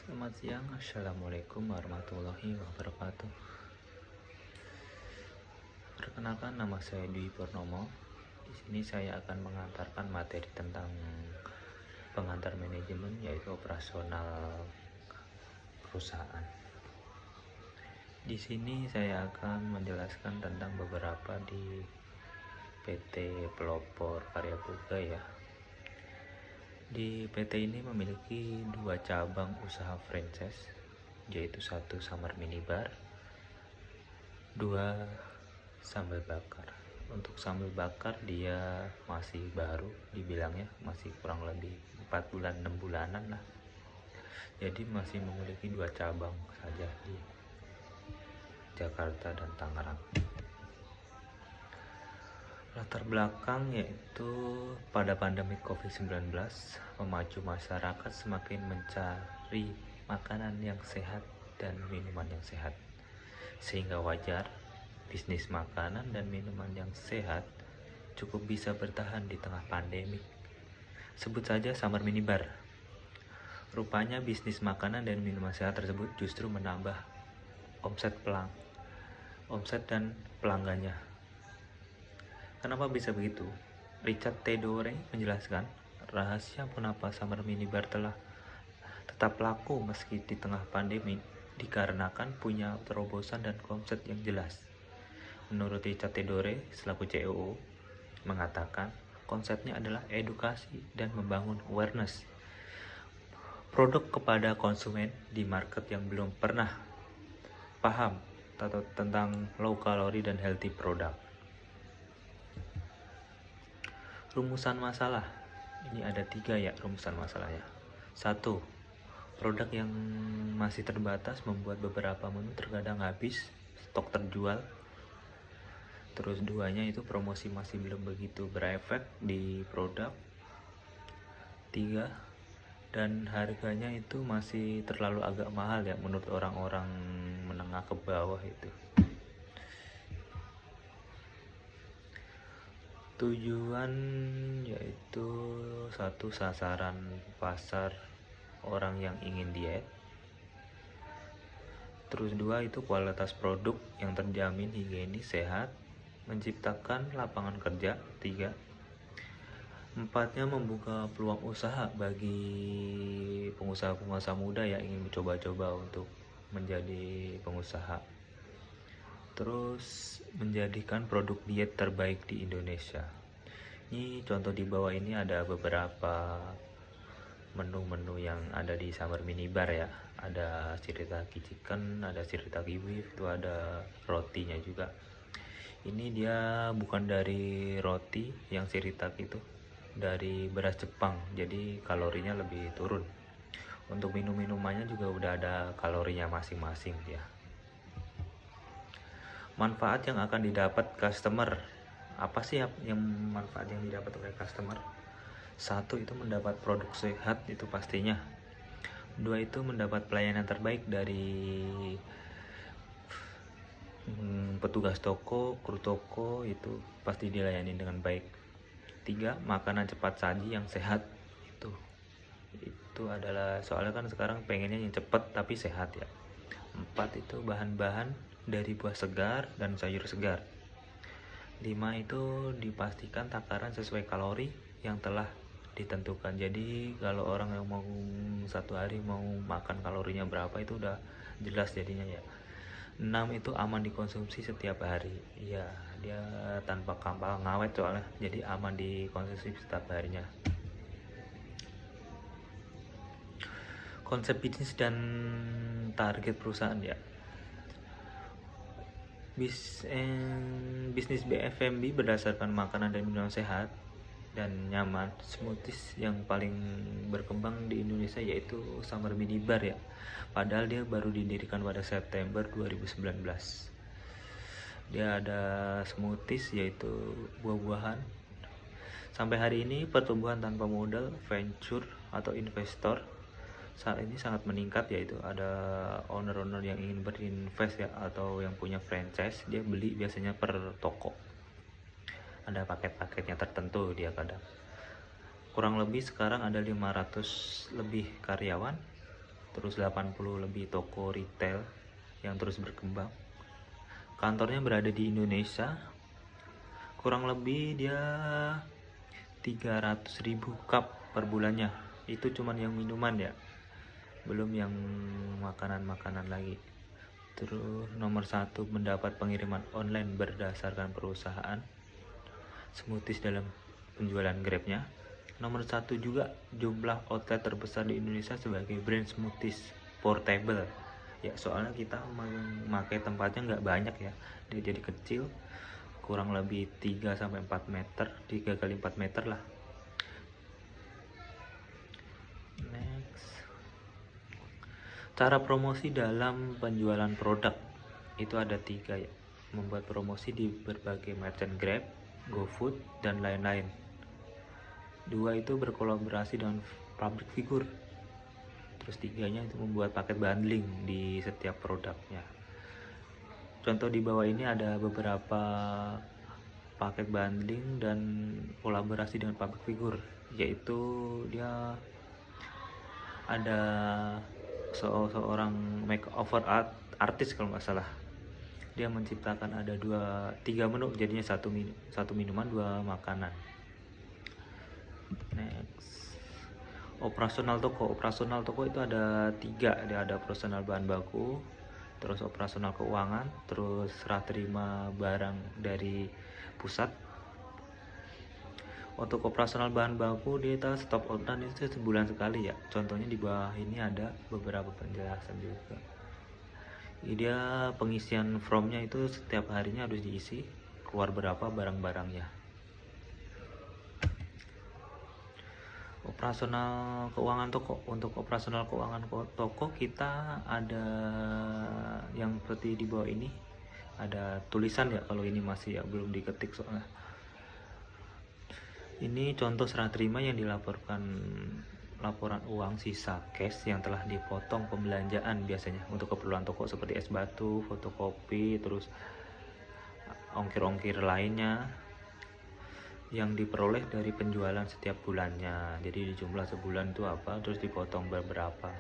Selamat siang, Assalamualaikum warahmatullahi wabarakatuh. Perkenalkan, nama saya Dwi Purnomo. Di sini saya akan mengantarkan materi tentang pengantar manajemen, yaitu operasional perusahaan. Di sini saya akan menjelaskan tentang beberapa di PT Pelopor Karya Boga ya. Di PT ini memiliki 2 cabang usaha franchise, yaitu 1 Samar Minibar, 2 sambal bakar. Untuk sambal bakar dia masih baru dibilangnya, masih kurang lebih 4 bulan 6 bulanan lah. Jadi masih memiliki 2 cabang saja di Jakarta dan Tangerang. Latar belakang yaitu pada pandemi COVID-19, memacu masyarakat semakin mencari makanan yang sehat dan minuman yang sehat. Sehingga wajar bisnis makanan dan minuman yang sehat cukup bisa bertahan di tengah pandemi. Sebut saja Samar Minibar. Rupanya bisnis makanan dan minuman sehat tersebut justru menambah omset dan pelanggannya. Kenapa bisa begitu? Richard T. Dore menjelaskan rahasia kenapa Samar Minibar telah tetap laku meski di tengah pandemi dikarenakan punya terobosan dan konsep yang jelas. Menurut Richard T. Dore selaku CEO mengatakan konsepnya adalah edukasi dan membangun awareness produk kepada konsumen di market yang belum pernah paham tentang low calorie dan healthy product. Rumusan masalah, ini ada 3 ya rumusan masalahnya. 1. Produk yang masih terbatas membuat beberapa menu terkadang habis, stok terjual. Terus 2-nya itu promosi masih belum begitu berefek di produk. 3, dan harganya itu masih terlalu agak mahal ya menurut orang-orang menengah ke bawah itu. Tujuan yaitu 1, sasaran pasar orang yang ingin diet. Terus 2, itu kualitas produk yang terjamin higienis sehat, menciptakan lapangan kerja. 3, 4-nya membuka peluang usaha bagi pengusaha-pengusaha muda yang ingin mencoba-coba untuk menjadi pengusaha. Terus menjadikan produk diet terbaik di Indonesia. Ini contoh di bawah ini ada beberapa menu-menu yang ada di Samar Minibar ya. Ada shirataki chicken, ada shirataki beef, itu ada rotinya juga. Ini dia bukan dari roti yang shirataki itu, dari beras Jepang, jadi kalorinya lebih turun. Untuk minum-minumannya juga udah ada kalorinya masing-masing ya. Manfaat yang akan didapat customer, apa sih yang manfaat yang didapat oleh customer? 1, itu mendapat produk sehat, itu pastinya. 2, itu mendapat pelayanan terbaik dari petugas toko, kru toko, itu pasti dilayani dengan baik. 3, makanan cepat saji yang sehat. Itu adalah soalnya kan sekarang pengennya yang cepat tapi sehat ya. 4, itu bahan-bahan dari buah segar dan sayur segar. 5, itu dipastikan takaran sesuai kalori yang telah ditentukan. Jadi kalau orang yang mau satu hari mau makan kalorinya berapa itu udah jelas jadinya ya. 6, itu aman dikonsumsi setiap hari. Iya, dia tanpa kapal ngawet soalnya, jadi aman dikonsumsi setiap harinya. Konsep bisnis dan target perusahaan ya. Bisnis BFMB berdasarkan makanan dan minuman sehat dan nyaman. Smoothies yang paling berkembang di Indonesia yaitu Samar Minibar ya. Padahal dia baru didirikan pada September 2019. Dia ada smoothies yaitu buah-buahan. Sampai hari ini pertumbuhan tanpa modal, venture atau investor saat ini sangat meningkat, yaitu ada owner-owner yang ingin berinvest ya, atau yang punya franchise, dia beli biasanya per toko. Ada paket-paketnya tertentu dia kadang. Kurang lebih sekarang ada 500 lebih karyawan terus 80 lebih toko retail yang terus berkembang. Kantornya berada di Indonesia. Kurang lebih dia 300.000 cup per bulannya. Itu cuman yang minuman ya, belum yang makanan-makanan lagi. Terus nomor 1 mendapat pengiriman online berdasarkan perusahaan, smoothies dalam penjualan Grabnya. Nomor 1 juga jumlah outlet terbesar di Indonesia sebagai brand smoothies portable. Ya soalnya kita memakai tempatnya nggak banyak ya, dia jadi kecil, kurang lebih 3-4 meter, 3 kali 4 meter lah. Next, cara promosi dalam penjualan produk itu ada 3 ya. Membuat promosi di berbagai merchant Grab, GoFood, dan lain-lain. 2 itu berkolaborasi dengan public figure. Terus 3-nya itu membuat paket bundling di setiap produknya. Contoh di bawah ini ada beberapa paket bundling dan kolaborasi dengan public figure, yaitu dia ada seorang makeover artis kalau nggak salah. Dia menciptakan ada 3 menu, jadinya satu minuman 2 makanan. Next, operasional toko itu ada 3. Dia ada operasional bahan baku, terus operasional keuangan, terus serah terima barang dari pusat. Untuk operasional bahan baku dia stop order itu sebulan sekali ya. Contohnya di bawah ini ada beberapa penjelasan juga. Dia pengisian formnya itu setiap harinya harus diisi, keluar berapa barang-barangnya. Operasional keuangan toko, untuk operasional keuangan toko kita ada yang seperti di bawah ini, ada tulisan ya, kalau ini masih ya belum diketik soalnya. Ini contoh serah terima yang dilaporkan, laporan uang sisa cash yang telah dipotong pembelanjaan biasanya untuk keperluan toko seperti es batu, fotokopi, terus ongkir-ongkir lainnya yang diperoleh dari penjualan setiap bulannya. Jadi di jumlah sebulan itu apa, terus dipotong beberapa.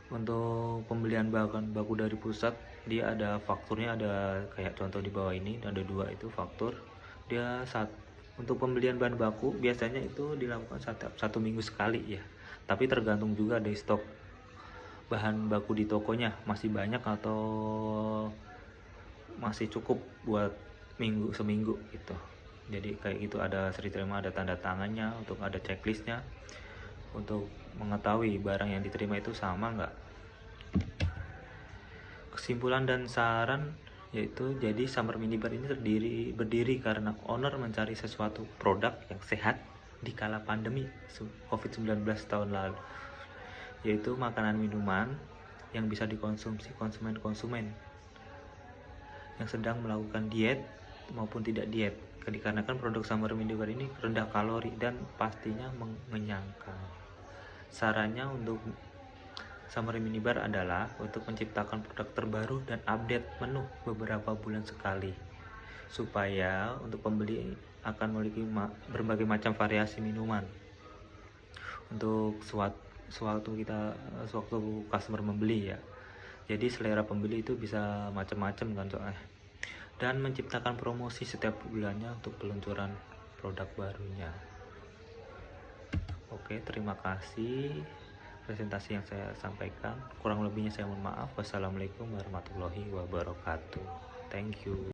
Untuk pembelian bahan baku dari pusat, dia ada fakturnya, ada kayak contoh di bawah ini ada 2 itu faktur. Dia untuk pembelian bahan baku biasanya itu dilakukan satu minggu sekali ya, tapi tergantung juga dari stok bahan baku di tokonya masih banyak atau masih cukup buat seminggu gitu. Jadi kayak gitu, ada seri terima, ada tanda tangannya, untuk ada checklistnya untuk mengetahui barang yang diterima itu sama nggak. Kesimpulan dan saran yaitu, jadi Summer Minibar ini berdiri karena owner mencari sesuatu produk yang sehat di kala pandemi COVID-19 tahun lalu, yaitu makanan minuman yang bisa dikonsumsi konsumen yang sedang melakukan diet maupun tidak diet, dikarenakan produk Summer Minibar ini rendah kalori dan pastinya mengenyangkan. Sarannya untuk Summer Minibar adalah untuk menciptakan produk terbaru dan update menu beberapa bulan sekali, supaya untuk pembeli akan memiliki berbagai macam variasi minuman. Untuk sewaktu customer membeli ya, jadi selera pembeli itu bisa macam-macam kan soalnya. Dan menciptakan promosi setiap bulannya untuk peluncuran produk barunya. Oke, terima kasih presentasi yang saya sampaikan. Kurang lebihnya saya mohon maaf. Wassalamualaikum warahmatullahi wabarakatuh. Thank you.